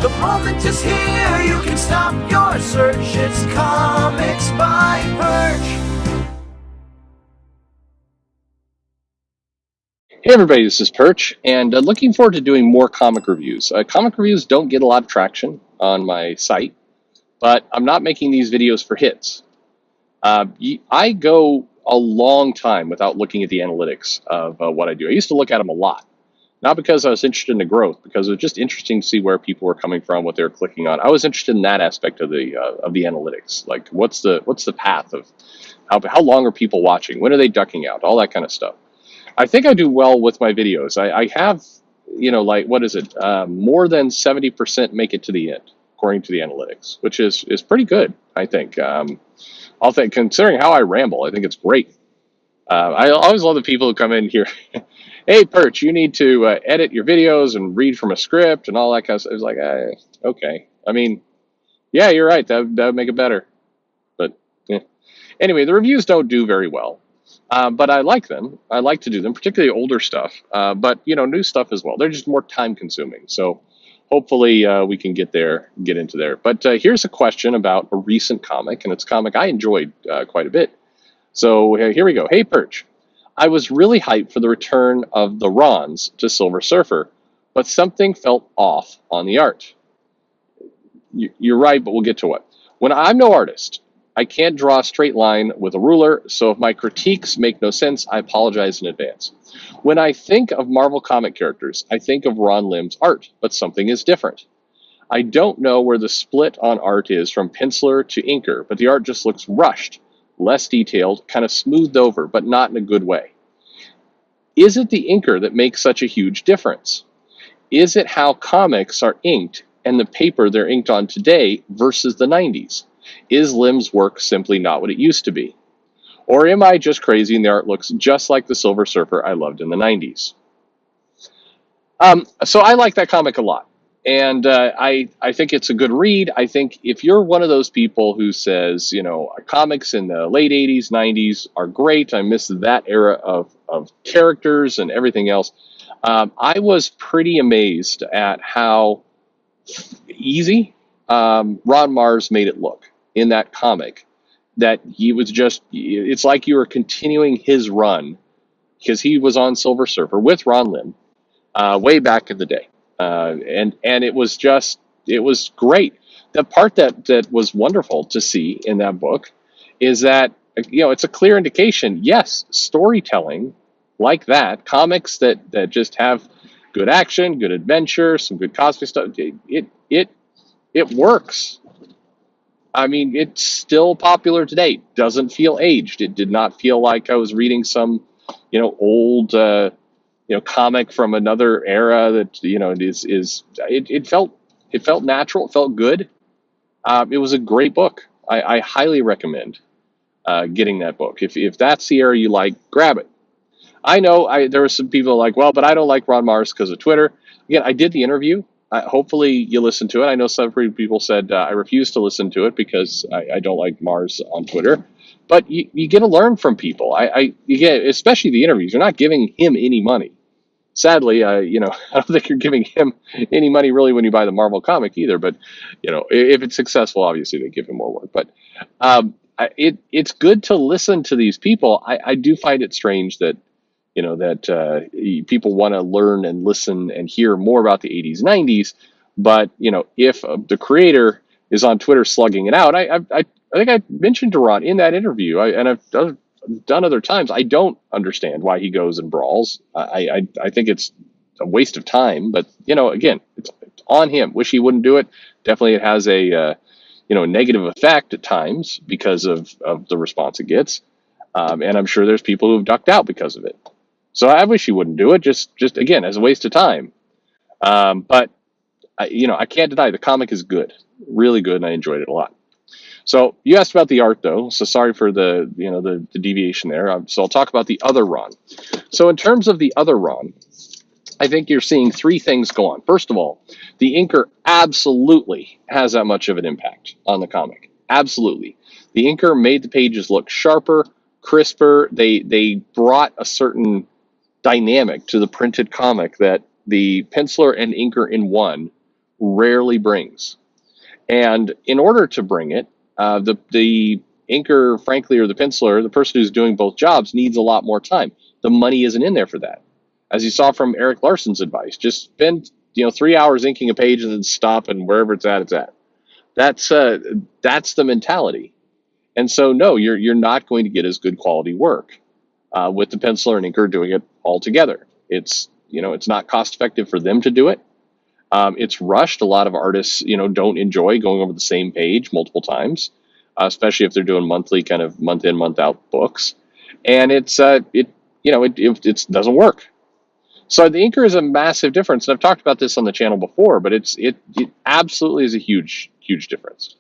The moment is here, you can stop your search. It's Comics by Perch. Hey everybody, this is Perch, and looking forward to doing more comic reviews. Comic reviews don't get a lot of traction on my site, but I'm not making these videos for hits. I go a long time without looking at the analytics of what I do. I used to look at them a lot, not because I was interested in the growth, because it was just interesting to see where people were coming from, what they were clicking on. I was interested in that aspect of the analytics, like what's the path of how long are people watching, when are they ducking out, all that kind of stuff. I think I do well with my videos. I have, like, what is it? More than 70% make it to the end, according to the analytics, which is pretty good, I think. Considering how I ramble, I think it's great. I always love the people who come in here. Hey, Perch, you need to edit your videos and read from a script and all that kind of stuff. It's like, okay. I mean, yeah, you're right. That would make it better. But anyway, the reviews don't do very well. But I like them. I like to do them, particularly older stuff. But new stuff as well. They're just more time consuming. So hopefully we can get into there. But here's a question about a recent comic, and it's a comic I enjoyed quite a bit. So here we go. Hey, Perch. I was really hyped for the return of the Rons to Silver Surfer, but something felt off on the art. You're right, but we'll get to it. When I'm no artist, I can't draw a straight line with a ruler, so if my critiques make no sense, I apologize in advance. When I think of Marvel comic characters, I think of Ron Lim's art, but something is different. I don't know where the split on art is from penciler to inker, but the art just looks rushed, less detailed, kind of smoothed over, but not in a good way. Is it the inker that makes such a huge difference? Is it how comics are inked and the paper they're inked on today versus the 90s? Is Lim's work simply not what it used to be? Or am I just crazy and the art looks just like the Silver Surfer I loved in the 90s? So I like that comic a lot. And I think it's a good read. I think if you're one of those people who says, comics in the late 80s, 90s are great, I miss that era of characters and everything else, I was pretty amazed at how easy Ron Mars made it look in that comic, that it's like you were continuing his run, because he was on Silver Surfer with Ron Lim way back in the day. And it was great. The part that was wonderful to see in that book is that, it's a clear indication, yes, storytelling like that, comics that just have good action, good adventure, some good cosmic stuff, it works. I mean, it's still popular today. Doesn't feel aged. It did not feel like I was reading some, old, comic from another era that, it felt natural. It felt good. It was a great book. I highly recommend getting that book. If that's the era you like, grab it. I know there were some people like, well, but I don't like Ron Mars because of Twitter. Again, I did the interview. Hopefully you listen to it. I know some people said I refuse to listen to it because I don't like Mars on Twitter. But you get to learn from people. You get, especially the interviews. You're not giving him any money. Sadly, I don't think you're giving him any money really when you buy the Marvel comic either. But if it's successful, obviously they give him more work. But it's good to listen to these people. I do find it strange that people want to learn and listen and hear more about the 80s, 90s. But, if the creator is on Twitter slugging it out, I think I mentioned to Ron in that interview, and I've done other times, I don't understand why he goes and brawls. I think it's a waste of time. But, again, it's on him. Wish he wouldn't do it. Definitely it has a negative effect at times because of the response it gets. And I'm sure there's people who've ducked out because of it. So I wish he wouldn't do it, just again, as a waste of time. But I can't deny the comic is good, really good, and I enjoyed it a lot. So you asked about the art, though. So sorry for the deviation there. So I'll talk about the other Ron. So in terms of the other Ron, I think you're seeing three things go on. First of all, the inker absolutely has that much of an impact on the comic. Absolutely, the inker made the pages look sharper, crisper. They brought a certain dynamic to the printed comic that the penciler and inker in one rarely brings. And in order to bring it, the inker, frankly, or the penciler, the person who's doing both jobs, needs a lot more time. The money isn't in there for that. As you saw from Eric Larson's advice, just spend 3 hours inking a page and then stop, and wherever it's at, it's at. That's the mentality. And so no, you're not going to get as good quality work with the penciler and inker doing it all together. It's not cost effective for them to do it. It's rushed. A lot of artists, don't enjoy going over the same page multiple times, especially if they're doing monthly, kind of month in, month out books. And it doesn't work. So the inker is a massive difference. And I've talked about this on the channel before, but it absolutely is a huge, huge difference.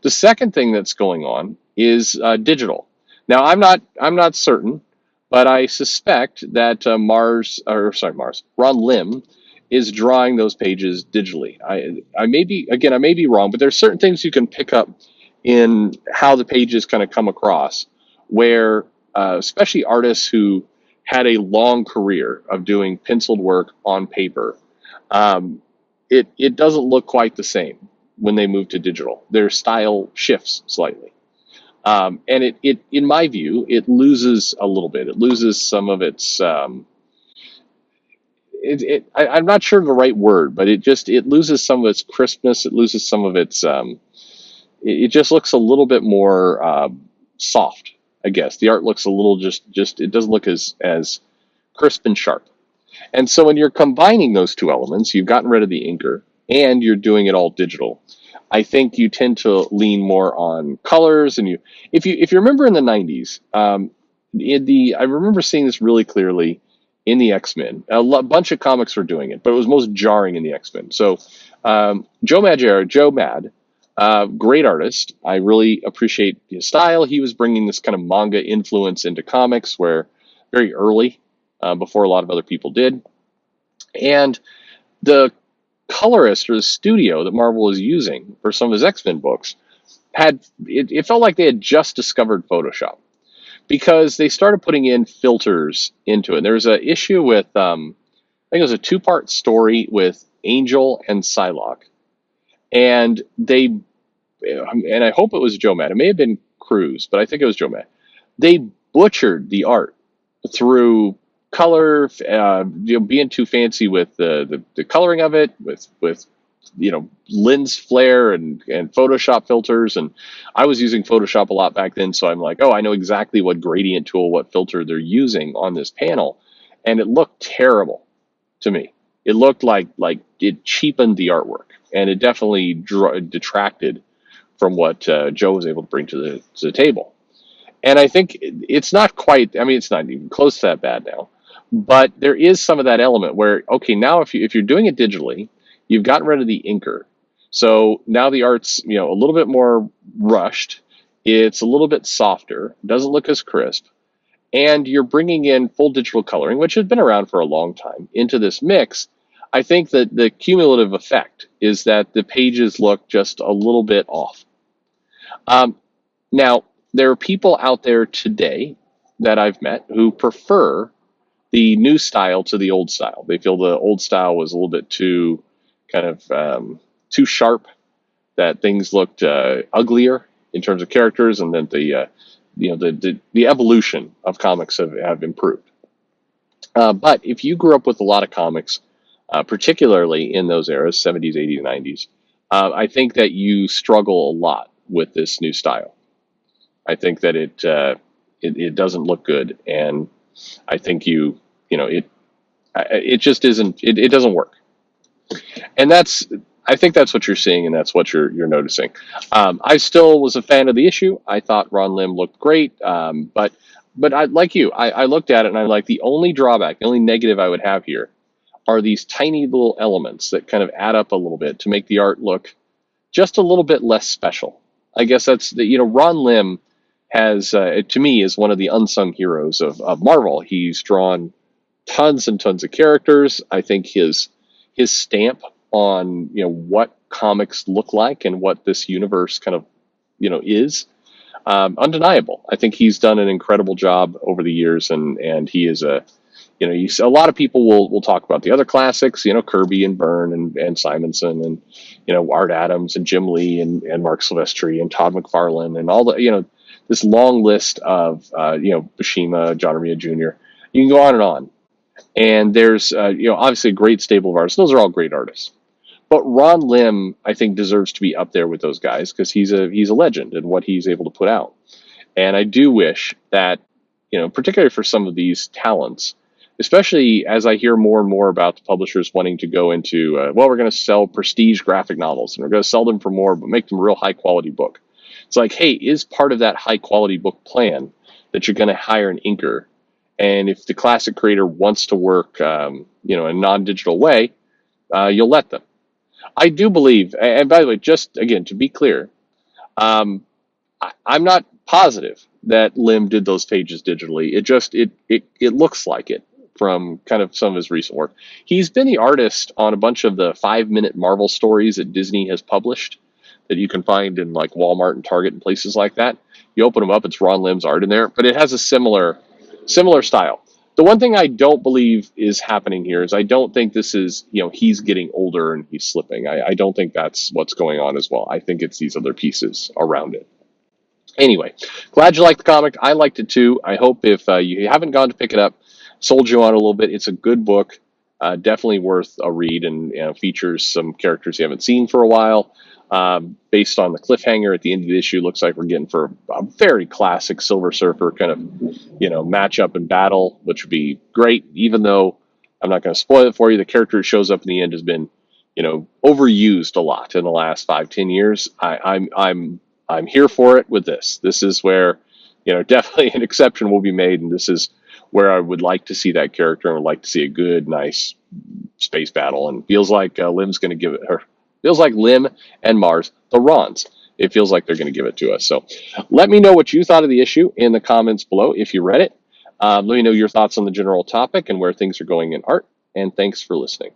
The second thing that's going on is digital. Now I'm not certain, but I suspect that Ron Lim is drawing those pages digitally. I may be wrong, but there's certain things you can pick up in how the pages kind of come across, where especially artists who had a long career of doing penciled work on paper, it doesn't look quite the same when they move to digital. Their style shifts slightly. And it, in my view, it loses a little bit. It loses some of its, I'm not sure the right word, but it loses some of its crispness. It loses some of its, it just looks a little bit more soft, I guess. The art looks a little it doesn't look as crisp and sharp. And so when you're combining those two elements, you've gotten rid of the inker and you're doing it all digital. I think you tend to lean more on colors, and if you remember in the 90s, I remember seeing this really clearly in the X-Men. A bunch of comics were doing it, but it was most jarring in the X-Men. So Joe Mad, great artist. I really appreciate his style. He was bringing this kind of manga influence into comics, where very early, before a lot of other people did, and the colorist or the studio that Marvel was using for some of his X-Men books it felt like they had just discovered Photoshop, because they started putting in filters into it. There was an issue with I think it was a 2-part story with Angel and Psylocke, and I hope it was Joe Mad. It may have been Cruz, but I think it was Joe Mad. They butchered the art through color, being too fancy with the coloring of it, with lens flare and Photoshop filters. And I was using Photoshop a lot back then, so I'm like, oh, I know exactly what gradient tool, what filter they're using on this panel, and it looked terrible to me. It looked like it cheapened the artwork, and it definitely detracted from what Joe was able to bring to the table. And I think it's not quite, it's not even close to that bad now, but there is some of that element where, okay, now if you're doing it digitally, you've gotten rid of the inker. So now the art's, a little bit more rushed. It's a little bit softer, doesn't look as crisp. And you're bringing in full digital coloring, which has been around for a long time, into this mix. I think that the cumulative effect is that the pages look just a little bit off. Now, there are people out there today that I've met who prefer the new style to the old style. They feel the old style was a little bit too kind of too sharp, that things looked uglier in terms of characters, and then the evolution of comics have improved. But if you grew up with a lot of comics, particularly in those eras, 70s, 80s, 90s, I think that you struggle a lot with this new style. I think that it doesn't look good, and I think it just isn't. It doesn't work, and I think that's what you're seeing, and that's what you're noticing. I still was a fan of the issue. I thought Ron Lim looked great, but I, like you, I looked at it and I'm like, the only drawback, the only negative I would have here are these tiny little elements that kind of add up a little bit to make the art look just a little bit less special. I guess that's Ron Lim has, to me, is one of the unsung heroes of Marvel. He's drawn tons and tons of characters. I think his stamp on what comics look like and what this universe kind of is undeniable. I think he's done an incredible job over the years, and he is A lot of people will talk about the other classics, Kirby and Byrne and Simonson and, Art Adams and Jim Lee and Mark Silvestri and Todd McFarlane and all this long list of, Bashima, John Romita Jr. You can go on and on. And there's, obviously a great stable of artists. Those are all great artists. But Ron Lim, I think, deserves to be up there with those guys because he's a legend in what he's able to put out. And I do wish that, particularly for some of these talents, especially as I hear more and more about the publishers wanting to go into, we're going to sell prestige graphic novels and we're going to sell them for more, but make them a real high quality book. It's like, hey, is part of that high quality book plan that you're going to hire an inker? And if the classic creator wants to work, in a non-digital way, you'll let them. I do believe, and by the way, just again, to be clear, I'm not positive that Lim did those pages digitally. It looks like it from kind of some of his recent work. He's been the artist on a bunch of the 5-minute Marvel stories that Disney has published that you can find in like Walmart and Target and places like that. You open them up, it's Ron Lim's art in there, but it has a similar style. The one thing I don't believe is happening here is I don't think this is, he's getting older and he's slipping. I don't think that's what's going on as well. I think it's these other pieces around it. Anyway, glad you liked the comic. I liked it too. I hope if you haven't gone to pick it up, sold you on a little bit. It's a good book, definitely worth a read, and features some characters you haven't seen for a while. Based on the cliffhanger at the end of the issue, looks like we're getting for a very classic Silver Surfer kind of, matchup and battle, which would be great. Even though I'm not going to spoil it for you, the character that shows up in the end has been, overused a lot in the last 5-10 years. I'm here for it with this. This is where, definitely an exception will be made, and this is where I would like to see that character and would like to see a good, nice space battle. And feels like Lim's going to give it her. Feels like Lim and Mars, the Rons. It feels like they're going to give it to us. So let me know what you thought of the issue in the comments below if you read it. Let me know your thoughts on the general topic and where things are going in art. And thanks for listening.